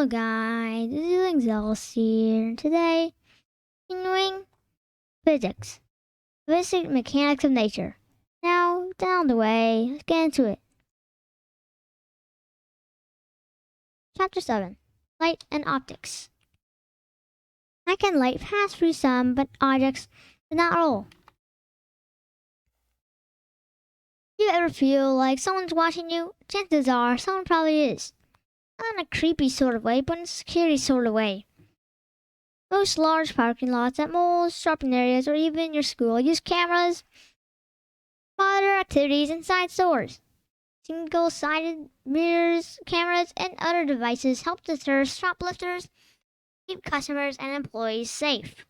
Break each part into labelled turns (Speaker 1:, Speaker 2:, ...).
Speaker 1: Hello guys, this is Excelsior. Today, continuing physics, basic mechanics of nature. Now, down the way, let's get into it. Chapter 7, Light and Optics. How can light pass through some objects, but not all? Do you ever feel like someone's watching you? Chances are someone probably is. Not in a creepy sort of way, but in a scary sort of way. Most large parking lots at malls, shopping areas, or even your school use cameras, monitor activities inside stores. Single-sided mirrors, cameras, and other devices help deter shoplifters, keep customers and employees safe.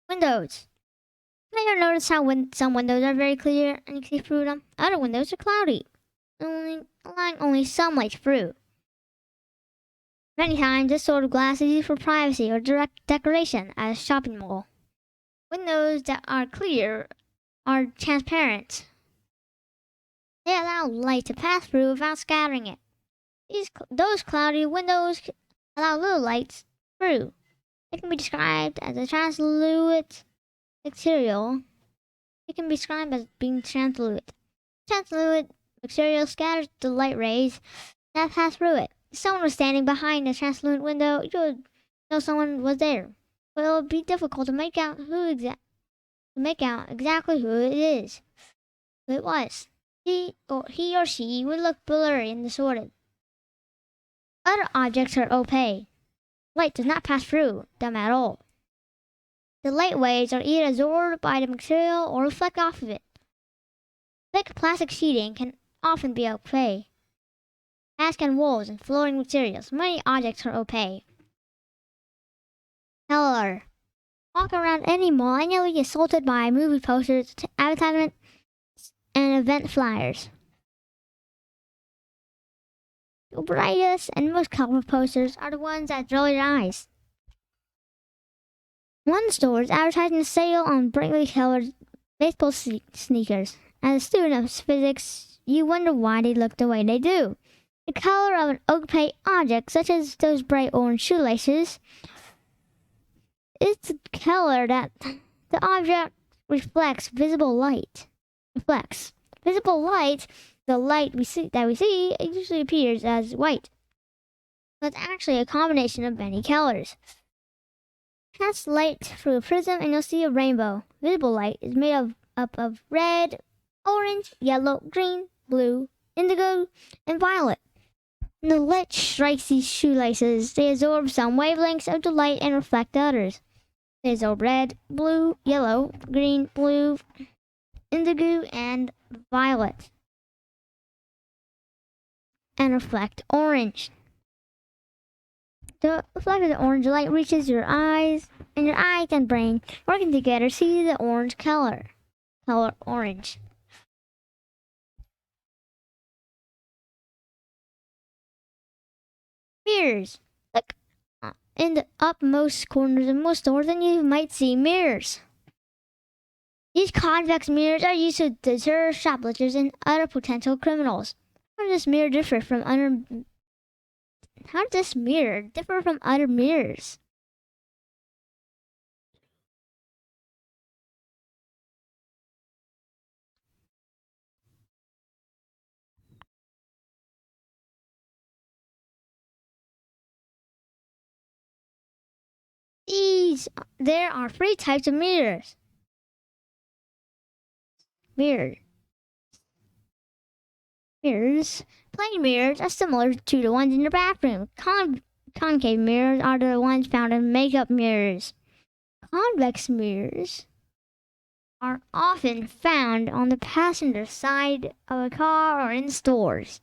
Speaker 1: Windows. Have you ever noticed how some windows are very clear and you can see through them? Other windows are cloudy, allowing only some light through. Many times, this sort of glass is used for privacy or direct decoration at a shopping mall. Windows that are clear are transparent. They allow light to pass through without scattering it. Those cloudy windows allow little lights through. They can be described as a translucent material. It can be described as being translucent. Translucent material scatters the light rays that pass through it. If someone was standing behind a translucent window, you would know someone was there, but it would be difficult to make out exactly who it is. Who it was. He or she would look blurry and distorted. Other objects are opaque. Light does not pass through them at all. The light waves are either absorbed by the material or reflect off of it. Thick plastic sheeting can often be opaque, as can walls and flooring materials. Many objects are opaque. Color. Walk around any mall and you'll be assaulted by movie posters, advertisements, and event flyers. The brightest and most colorful posters are the ones that draw your eyes. One store is advertising a sale on brightly colored baseball sneakers. As a student of physics, you wonder why they look the way they do. The color of an opaque object, such as those bright orange shoelaces, is the color that the object reflects visible light. Visible light, the light we see, it usually appears as white. But it's actually a combination of many colors. Cast light through a prism and you'll see a rainbow. Visible light is made up of red, orange, yellow, green, blue, indigo, and violet. When the light strikes these shoelaces, they absorb some wavelengths of the light and reflect others. They absorb red, blue, yellow, green, blue, indigo, and violet, and reflect orange. The reflected orange light reaches your eyes, and your eyes and brain, working together, see the orange color orange. Mirrors. Look in the upmost corners of most stores, and you might see mirrors. These convex mirrors are used to deter shoplifters and other potential criminals. How does this mirror differ from other mirrors? There are three types of mirrors. Mirrors. Plain mirrors are similar to the ones in your bathroom. Concave mirrors are the ones found in makeup mirrors. Convex mirrors are often found on the passenger side of a car or in stores.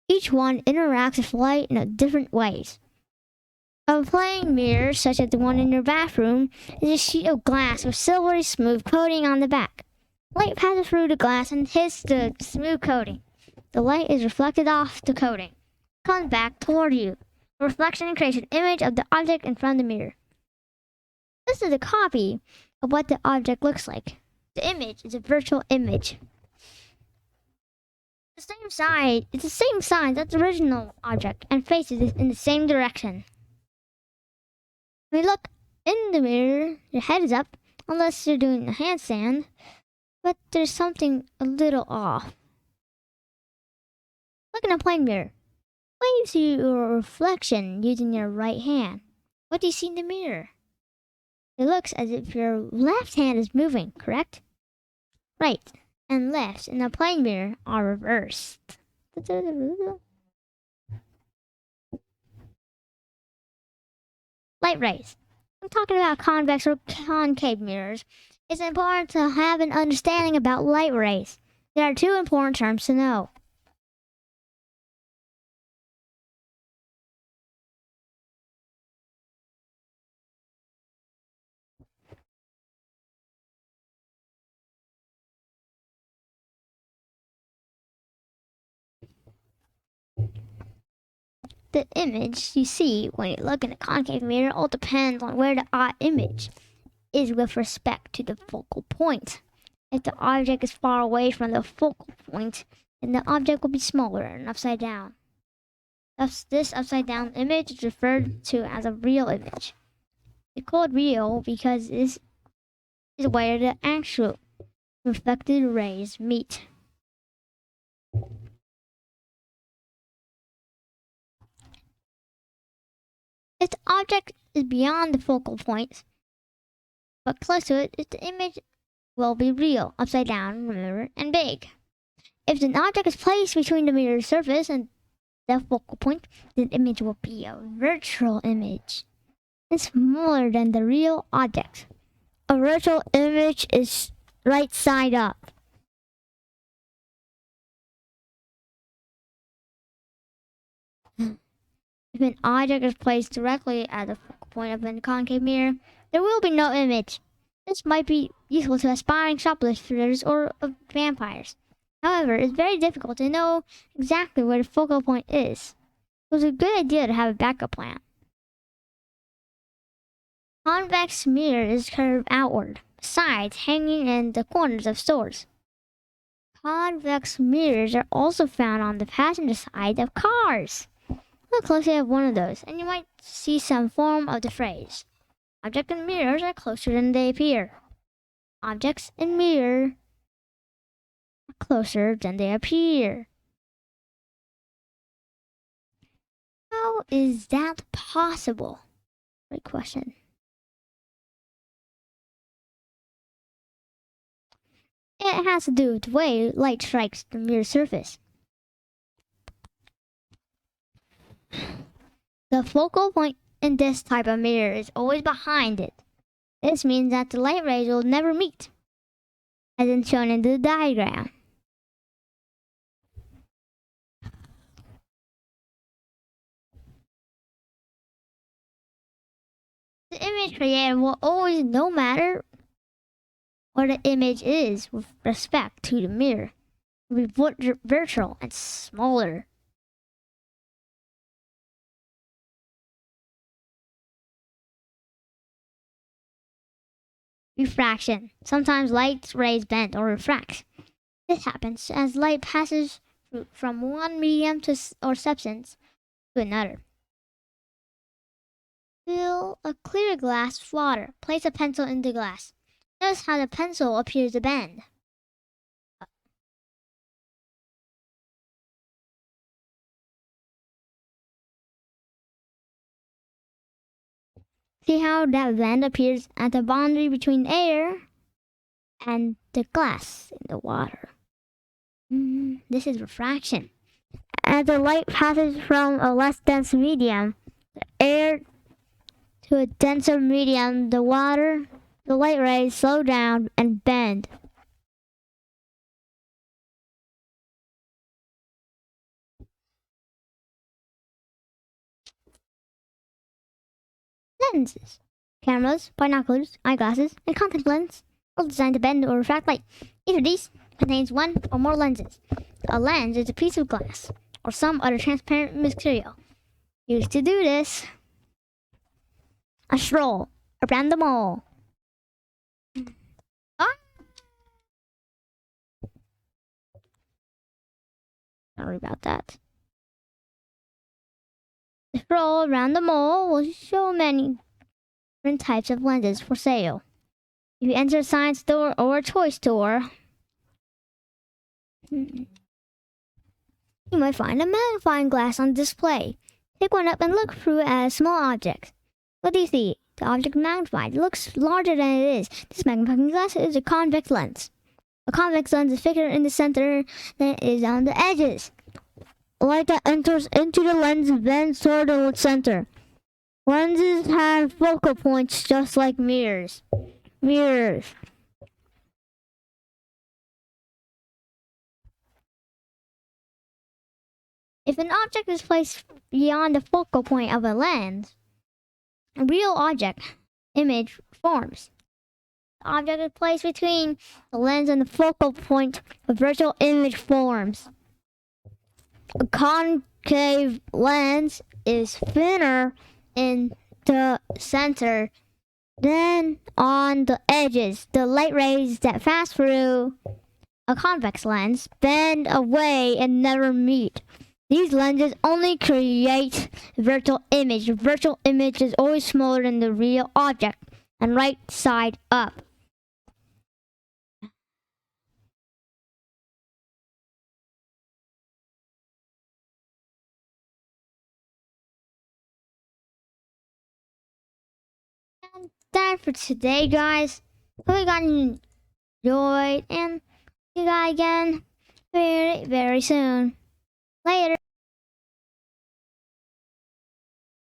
Speaker 1: Each one interacts with light in different ways. A plain mirror, such as the one in your bathroom, is a sheet of glass with silvery smooth coating on the back. Light passes through the glass and hits the smooth coating. The light is reflected off the coating, comes back toward you. The reflection creates an image of the object in front of the mirror. This is a copy of what the object looks like. The image is a virtual image. same side. It's the same size as the original object and faces it in the same direction. When you look in the mirror, your head is up, unless you're doing a handstand. But there's something a little off. Look in a plane mirror. When you see your reflection using your right hand, what do you see in the mirror? It looks as if your left hand is moving, correct? Right and left in a plane mirror are reversed. Light rays. I'm talking about convex or concave mirrors. It's important to have an understanding about light rays. There are two important terms to know. The image you see when you look in a concave mirror all depends on where the image is with respect to the focal point. If the object is far away from the focal point, then the object will be smaller and upside down. Thus, this upside down image is referred to as a real image. It's called real because this is where the actual reflected rays meet. If the object is beyond the focal point, but close to it, the image will be real, upside down, remember, and big. If an object is placed between the mirror surface and the focal point, the image will be a virtual image. It's smaller than the real object. A virtual image is right side up. If an object is placed directly at the focal point of a concave mirror, there will be no image. This might be useful to aspiring shoplifters or vampires. However, it's very difficult to know exactly where the focal point is. It was a good idea to have a backup plan. Convex mirrors curve outward, sides hanging in the corners of stores. Convex mirrors are also found on the passenger side of cars. Look closely at one of those, and you might see some form of the phrase. Objects in mirrors are closer than they appear. Objects in mirror are closer than they appear. How is that possible? Great question. It has to do with the way light strikes the mirror surface. The focal point in this type of mirror is always behind it. This means that the light rays will never meet, as is shown in the diagram. The image created will always, no matter where the image is with respect to the mirror, will be virtual and smaller. Refraction. Sometimes light rays bend or refract. This happens as light passes from one medium or substance to another. Fill a clear glass with water. Place a pencil in the glass. Notice how the pencil appears to bend. See how that bend appears at the boundary between air and the glass in the water. This is refraction. As the light passes from a less dense medium, the air, to a denser medium, the light rays slow down and bend. Lenses. Cameras, binoculars, eyeglasses, and contact lens are designed to bend or refract light. Each of these contains one or more lenses. A lens is a piece of glass or some other transparent material used to do this. A stroll around the mall. Sorry about that. The stroll around the mall will show many different types of lenses for sale. If you enter a science store or a toy store, you might find a magnifying glass on display. Pick one up and look through it at a small object. What do you see? The object magnified. It looks larger than it is. This magnifying glass is a convex lens. A convex lens is thicker in the center than it is on the edges. Light that enters into the lens bends toward the center. Lenses have focal points just like mirrors. Mirrors. If an object is placed beyond the focal point of a lens, a real object image forms. The object is placed between the lens and the focal point, a virtual image forms. A concave lens is thinner in the center than on the edges. The light rays that pass through a convex lens bend away and never meet. These lenses only create a virtual image. The virtual image is always smaller than the real object and right side up. And that's for today, guys. Hope you guys enjoyed and see you guys again very, very soon. Later.